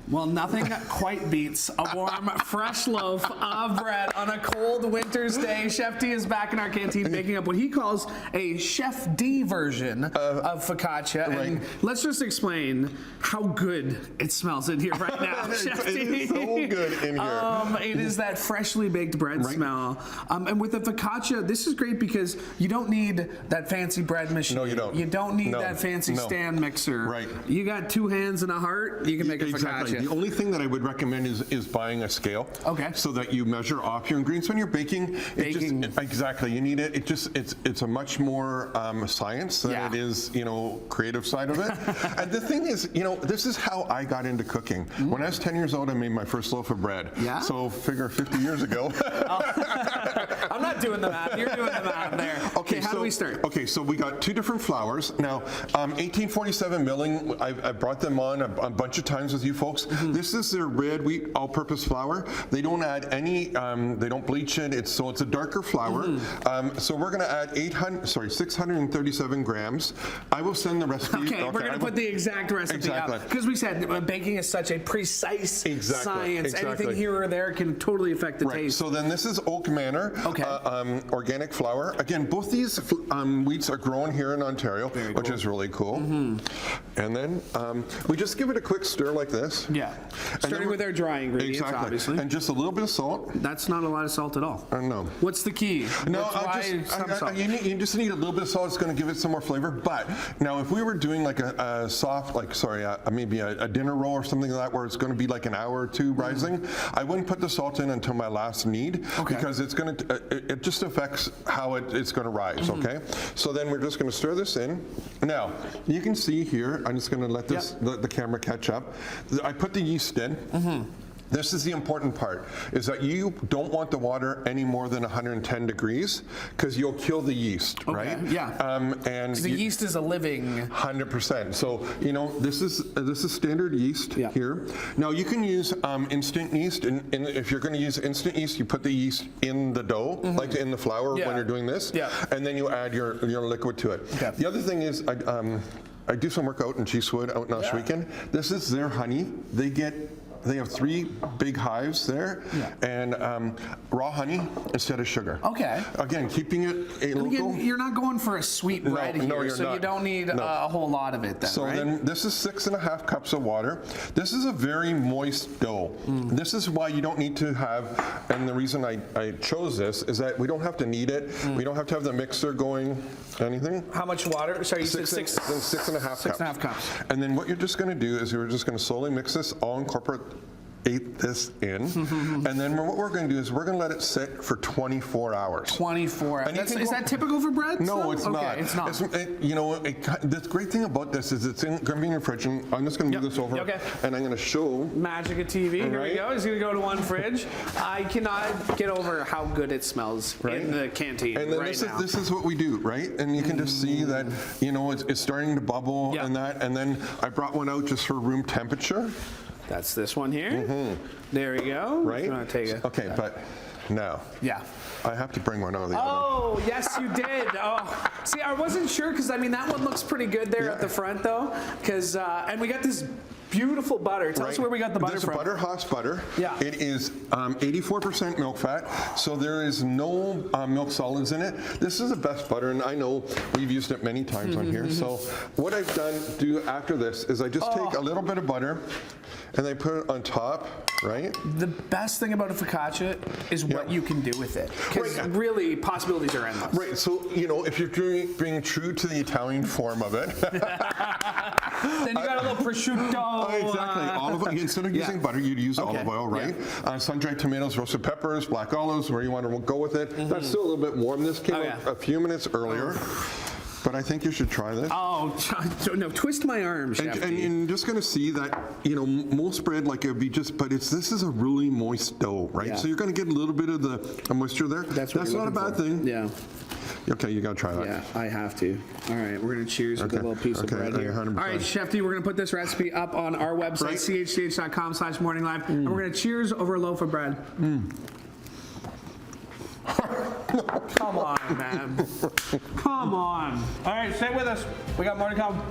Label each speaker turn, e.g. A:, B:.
A: Well, nothing quite beats a warm, fresh loaf of bread on a cold winter's day. Chef D is back in our canteen baking up what he calls a Chef D version of focaccia.
B: Right.
A: And let's just explain how good it smells in here right now, Chef D.
B: It is so good in here.
A: It is that freshly baked bread smell. And with the focaccia, this is great because you don't need that fancy bread machine.
B: No, you don't.
A: You don't need that fancy stand mixer.
B: Right.
A: You got 2 hands and a heart, you can make a focaccia.
B: The only thing that I would recommend is buying a scale.
A: Okay.
B: So that you measure off your ingredients when you're baking. Exactly. You need it. It's a much more science than it is, creative side of it. And the thing is, this is how I got into cooking. When I was 10 years old, I made my first loaf of bread.
A: Yeah.
B: So figure 50 years ago.
A: I'm not doing the math. You're doing the math there. Okay, how do we start?
B: Okay, so we got 2 different flours. Now, 1847 milling, I brought them on a bunch of times with you folks. This is their red wheat all-purpose flour. They don't add any, they don't bleach it. So it's a darker flour. So we're going to add 637 grams. I will send the recipe.
A: Okay, we're going to put the exact recipe out. Because we said baking is such a precise science. Anything here or there can totally affect the taste.
B: So then this is Oak Manor organic flour. Again, both these wheats are grown here in Ontario, which is really cool. And then we just give it a quick stir like this.
A: Yeah. Starting with our dry ingredients, obviously.
B: And just a little bit of salt.
A: That's not a lot of salt at all.
B: No.
A: What's the key?
B: No, you just need a little bit of salt. It's going to give it some more flavor. But now, if we were doing like a soft, maybe a dinner roll or something like that, where it's going to be like an hour or 2 rising, I wouldn't put the salt in until my last knead because it's going to it just affects how it's going to rise. Okay. So then we're just going to stir this in. Now you can see here. I'm just going to let the camera catch up. I put the yeast in. This is the important part, is that you don't want the water any more than 110 degrees because you'll kill the yeast, right?
A: Yeah. And the yeast is a living
B: 100%. So this is standard yeast here. Now you can use instant yeast, and if you're going to use instant yeast, you put the yeast in the dough, like in the flour when you're doing this, and then you add your liquid to it. Okay. The other thing is I do some work out in Cheesewood out in Ohsweken. This is their honey. They have 3 big hives there, and raw honey instead of sugar. Okay. Again, keeping it local.
A: Again, you're not going for a sweet bread here, so you don't need a whole lot of it then,
B: So then this is 6.5 cups of water. This is a very moist dough. This is why you don't need to have, and the reason I chose this is that we don't have to knead it. We don't have to have the mixer going, anything.
A: How much water? Sorry, you said
B: 6.5 cups.
A: 6.5 cups.
B: And then what you're just going to do is you're just going to slowly mix this, all incorporate this in, and then what we're going to do is we're going to let it sit for 24 hours. 24 hours. Is that typical for bread?
A: No, it's not.
B: It's not. The great thing about this is it's going to be in your fridge, and I'm just going to move this over, and I'm going to show.
A: Magic of TV. Here we go. It's going to go to one fridge. I cannot get over how good it smells in the canteen
B: and then this is what we do, right? And you can just see that, it's starting to bubble and that, and then I brought one out just for room temperature.
A: That's this one here. There we go.
B: Right?
A: Okay,
B: but now. Yeah. I have to bring one out of the oven.
A: Oh, yes, you did. Oh, see, I wasn't sure because that one looks pretty good there at the front though, because and we got this beautiful butter. Tell us where we got the butter from.
B: This is Butter Haas butter. Yeah. It is 84% milk fat, so there is no milk solids in it. This is the best butter, and I know we've used it many times on here. So what I've do after this is I just take a little bit of butter and I put it on top, right? The best thing about a focaccia is what you can do with it. Because really, possibilities are endless. Right, so, if you're being true to the Italian form of it. Then you got a little prosciutto. Exactly. Instead of using butter, you'd use olive oil, right? Sun-dried tomatoes, roasted peppers, black olives, where you want to go with it. That's still a little bit warm. This came out a few minutes earlier. But I think you should try this. Oh, no, twist my arm, Chef. And you're just going to see that, most bread, it would be this is a really moist dough, right? Yeah. So you're going to get a little bit of the moisture there. That's not a bad thing. Yeah. Okay, you got to try that. Yeah, I have to. All right, we're going to cheers with a little piece of bread here. 100%. All right, Chef D, we're going to put this recipe up on our website, chch.com/morninglive, and we're going to cheers over a loaf of bread. Come on, man. Come on. All right, stay with us. We got more to come.